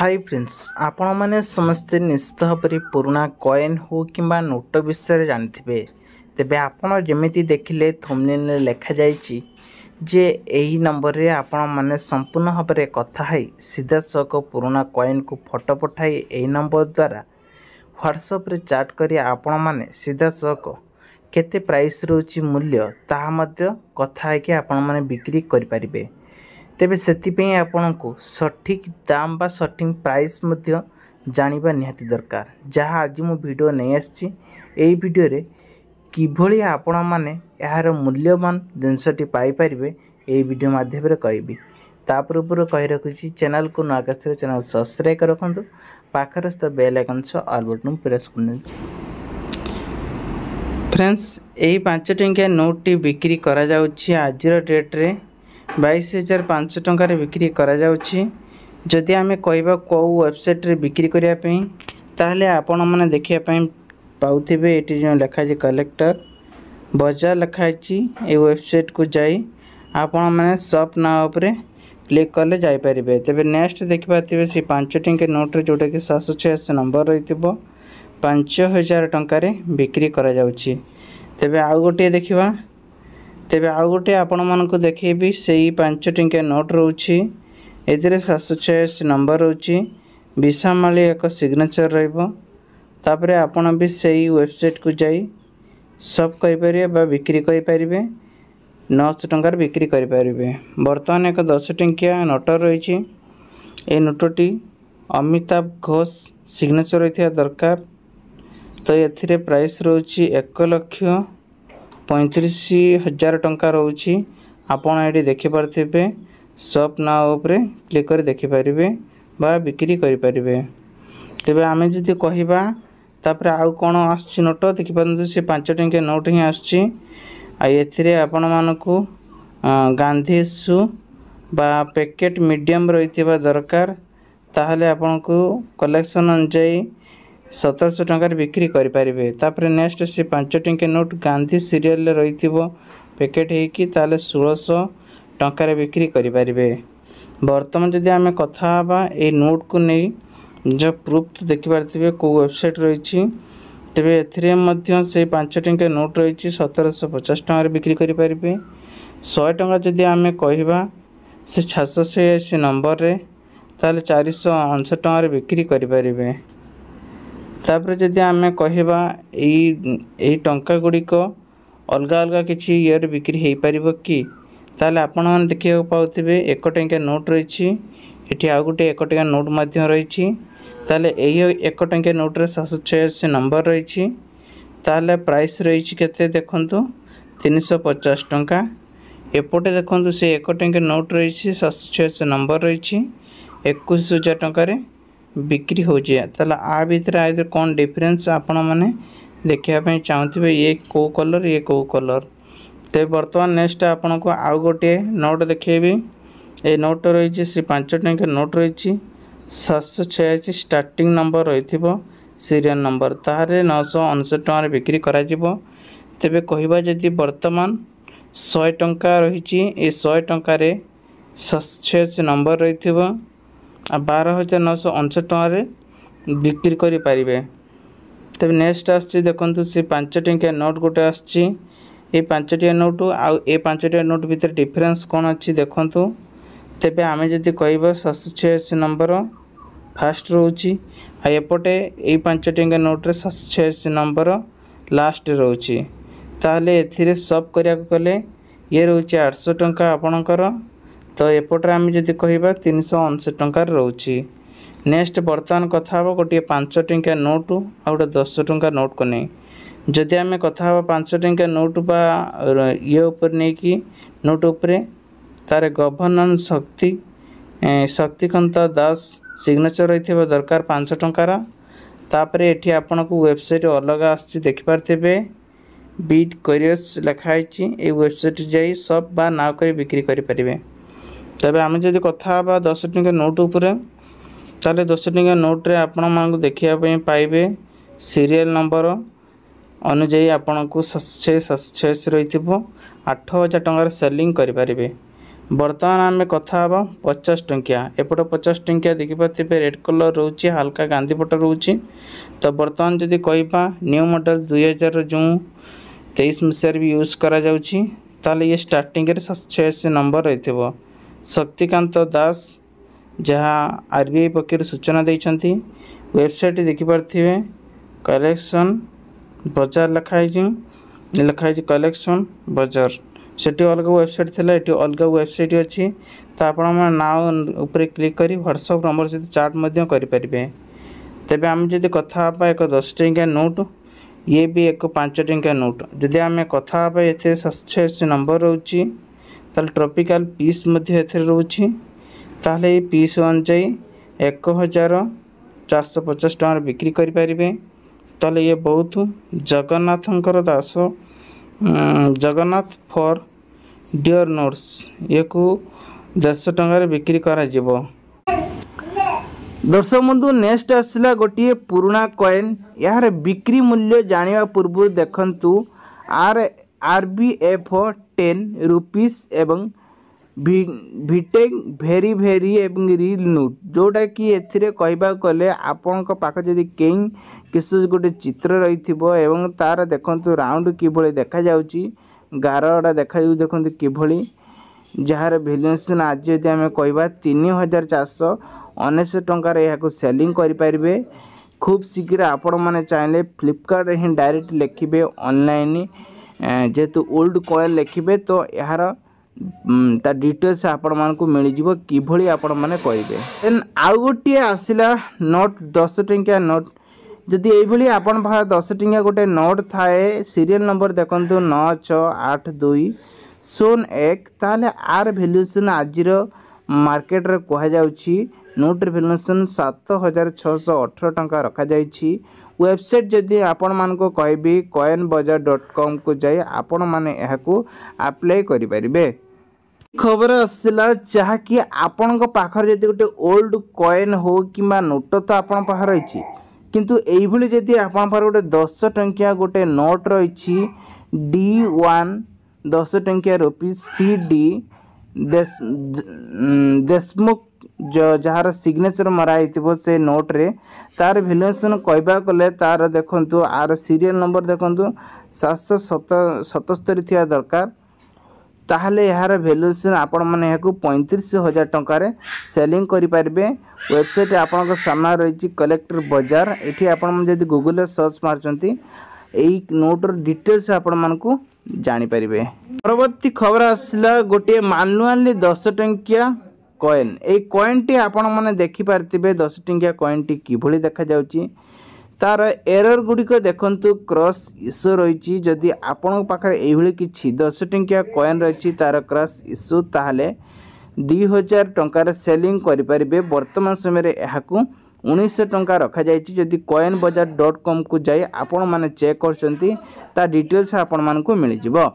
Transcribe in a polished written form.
Hi friends आपण माने समस्ते निश्चित भाव पुराना कॉइन हो किंबा नोट विषय जानते तेबे आपण जमिति देखिले थंबनेल रे लिखा जायछि जे एही नंबर रे आपण माने संपूर्ण भाव में कथा है सीधा सक पुराना कॉइन को फोटो पठाई एही नंबर द्वारा व्हाट्सएप रे चैट करी आपण माने सीधा सक केते प्राइस रोची मूल्य ताहा मध्य कथा है कि आपण माने बिक्री करि परिबे। तेबे सेतिपई आपनको सठिक दाम बा सठिक प्राइस मध्य जानिबा निहाती दरकार। जहाँ आज मु वीडियो नहीं आछि एई वीडियो रे किभली आपण माने यार मूल्यवान जिनसटी पाई परिबे एई वीडियो माध्यम रे कहबी। तापर ऊपर कहि रखुछि चैनल को नागस्त्र चैनल सब्सक्राइब कर रखंतु पाखर स्थ बेल आइकन से ऑल बटन प्रेस करनु। फ्रेंड्स एई 5 टंकिया नोट टी बिक्री करा जाउछि आजिर डेट रे 22,500 टंकार बिक्री करा जाउछि। जदि आमे कहबा को वेबसाइट रे बिक्री करिया पई ताहले आपण माने देखिया पई पाउथिबे एटी जो लिखा जे कलेक्टर बाजार लिखा अछि। ए वेबसाइट को जाई आपण माने शॉप नाउ ऊपर क्लिक करले जाई परिबे। तबे नेक्स्ट देखि पाथिबे से 5 टंके नोट रे जोटा कि 786 नंबर रहितबो 5000 टंकार बिक्री करा जाउछि। तबे आ गोटे देखिबा तेबे आउ गोटे आपण मानक देखेबी से 5 टंकिया नोट रोची एथिरे 786 नंबर रोची विशामाली एक सिग्नेचर रहइबो। तापरे आपण भी सेही वेबसाइट को जाई सब करि परिबे बा बिक्री करि परिबे 900 टंकार बिक्री करि परिबे। वर्तमान एक 10 टंकिया नोट रहिछि। ए नोटटी अमिताभ घोष सिग्नेचर रहिथिया दरकार। तो एथिरे प्राइस रोची 1,35,000 टंका रोची। आपण एडी देखि परथिबे शॉप नाउ ऊपर क्लिक कर देखि परिबे बा बिक्री करि परिबे। तबे आमे जदि कहिबा तापर आउ कोन आछि नोट देखि परंतु से 5 टंकिया नोट ही आछि। आ एथिरे आपण मानको गांधी सु बा पैकेट मीडियम रहितबा दरकार। ताहले आपनको कलेक्शन अनुसार 1700 टंकार बिक्री करि परिबे। तापर नेक्स्ट से 5 टंकिया नोट गांधी सीरियल रे रहितबो पैकेट हे कि ताले 1600 टंकार बिक्री करि परिबे। वर्तमान जदि आमे कथा बा ए नोट को नै जो प्रूफ देखि परथिबे को वेबसाइट रहिछि। तबे एथिरे मध्य से 5 टंकिया नोट रहिछि 1750 टंकार बिक्री करि परिबे। 100 टंका जदि आमे कहिबा से 686 नंबर रे ताले 459 टंकार बिक्री करि परिबे। तापर जदि आमे कहिबा एई टंका गुडी को अलगा अलगा किछि ईयर बिक्री हे परिबो कि ताले आपण मन देखिया पाउथिबे 1 टंकिया नोट रहिछि। एठी आ गुटे 1 टंकिया नोट मध्य रहिछि। ताले एई 1 टंकिया नोट रे 786 नंबर रहिछि। ताले प्राइस रहिछि केते देखंतु 350 टंका। एपोटे देखंतु से 1 टंकिया नोट रहिछि 786 नंबर रहिछि 21000 टंका रे बिक्री हो जाए। ताला आ भीतर आइदर कोन डिफरेंस आपण माने देखिया पई चाहथिबे ये को कलर ये को कलर। ते वर्तमान नेक्स्ट आपण को आउ गोटे नोट देखिबे। ए नोट रहिछि से 5 टंकिया नोट रहिछि 786 स्टार्टिंग नंबर रहिथिबो सीरियल नंबर तारे 959 टंका बिक्री करा जिवो। तेबे कहिबा जदि वर्तमान 100 टंका रहिछि ए 100 टंका रे 786 नंबर रहिथिबो 12,959 टंका रे बिक्री करि परिबे। तबे नेक्स्ट आछि देखंतु से 5 टंकिया नोट गोटे आछि। ए 5 टंकिया नोट आ ए 5 टंकिया नोट भीतर डिफरेंस कोन अछि देखंतु। तबे आमे जदि कहबा 786 नंबर फास्ट रहउछि आ एपटे ए 5 टंकिया नोट रे 786 नंबर लास्ट रहउछि। ताहले एथिरे सब करिया कले ये रहउछि 800 टंका आपणकर। तो एपटे आमे जदि कहबा 359 टंका रहउछि। नेक्स्ट वर्तमान कथा हो गोटे 5 टंकिया नोट आ गोटे 10 टंका नोट को नै। जदि आमे कथा हो 5 टंकिया नोट बा ये ऊपर नै कि नोट ऊपर तारे गवर्नन्स शक्तिकांत दास सिग्नेचर रहिथिबा दरकार 5 टंकार। तापरे एठी आपनको वेबसाइट अलग आछि देखि परथिबे बीट करियर्स लिखा आछि। ए वेबसाइट जाई सब बा नाव करी बिक्री करि परिबे। तबे आमे जदि कथा बा 10 टंकिया नोट ऊपर ताले 10 टंकिया नोट रे आपण मानक देखिया पई पाइबे सीरियल नंबर अनुଯାୟୀ आपनको 786 रहिथिबो 8000 टंकार सेलिंग करि परिबे। बर्तमान आम कथा हाँ 50 टंकिया एपट 50 टंकिया देखिपे रेड कलर रोचे हल्का गांधी पट रोचे। तो बर्तमान जदि कह न्यू मॉडल 2000 जो 23 मसीह भी यूज करा जाउछि ताले ये स्टार्टिंग रे 786 नंबर रही। शक्तिकांत दास जहाँ आरबीआई पक्षर सूचना देइछंती। वेबसाइट देखिपारे कलेक्शन बजार लिखाई कलेक्शन बजार सेठी अलग वेबसाइट थिला एठी अलग वेबसाइट अछि। तो आपण नाउ ऊपर क्लिक करी व्हाट्सएप नंबर से चार्ट मध्य करि परिबे। तेबे आम जदि कथा बा एक 10 टंकिया नोट ये भी एक 5 टंकिया नोट जदि आम कथा बा एथे 786 नंबर रोची ताल ट्रॉपिकल पीस मध्य एथे रोची ताले पीस अनुसार 1450 टंका बिक्री करि परिबे। ताले ये बहुत जगन्नाथंकर दास जगन्नाथ फॉर डियर नोट्स ये को 100 टंका बिक्री करा जिवो। दर्शक बंधु नेक्स्ट आसला गोटे पुराना कॉइन यार बिक्री मूल्य जानिबा पूर्व देखंतु RBF 10 रुपीस एवं भिटेक भेरी भेरी एवं रिल नोट जोटा कि एथिरे कहबा कले आपन को पाख जदि केई किस गोटे चित्र रही एवं तार देखंतु राउंड किभଳି देखा जाउची गारडा देखा जाउ देखंतु किभଳି जार वैल्यूएशन आज यदि आम कहबा 3419 टंकार यहां सेलिंग करि परिबे। खूब शीघ्र आपण माने चाहिले फ्लिपकार्ट रे ही डायरेक्ट लिखिबे ऑनलाइन जेतु ओल्ड कॉइन लिखिबे तो यार ता डिटेल्स आपण मान को मिल जिवो किभଳି आपण माने कहबे। देन आउ गोटे आसिला नोट 10 टंकिया नोट जदि एभଳି आपण भा 10 टंकिया गोटे नोट थाए सीरियल नंबर देखंतु 9682 01 ताले आर वैल्यूएशन आजिर मार्केट रे कहा जाउची नोट वैल्यूएशन 7618 टंका रखा जाइछि। वेबसाइट जदि आपण मान को कहबी coinbazaar.com को जाय आपण माने एहा को अप्लाई करि परिबे। खबर आसला जहा कि आपण को पाखर जदि गोटे ओल्ड कॉइन हो किबा नोट तो आपण पाखर रहिछि किंतु एई भली जदि आपण पाखर गोटे 10 टंकिया गोटे नोट रहिछि D1 10 टंकिया rupees CD Deshmukh jar signature मरा हिथिबो से नोट रे तार वैल्यूएशन कहबा कले तार देखंतु आर सीरियल नंबर देखंतु 777 थिया दरकार ताहले यार वैल्यूएशन आपण माने याकू 35,000 टंका रे सेलिंग करि परिबे। वेबसाइट आपण को सामना रही कलेक्टर बाजार एठी आपण जदि गूगल रे सर्च मारचंती एई नोट रो डिटेल्स आपण मान को जानि परिबे। परवर्ती खबर आसला गोटे मैनुअली 10 टंकिया कॉइन ए कॉइन टी आपण माने देखि पारतिबे 10 टंकिया कॉइन टी किभଳି देखा जाउची तार एरर गुडी को देखंतु क्रॉस इशू रहिची जदि आपण पाखरे एई भଳି किछि 10 टंकिया कॉइन रहिची तार क्रॉस इशू ताहले 2000 टंका रे सेलिंग करि परिबे। वर्तमान समय रे एहाकू 1900 टंका रखा जाइछि। जदि coinbazaar.com को जाय आपण माने चेक करचंती ता डिटेल्स आपण मान को मिल जिवो।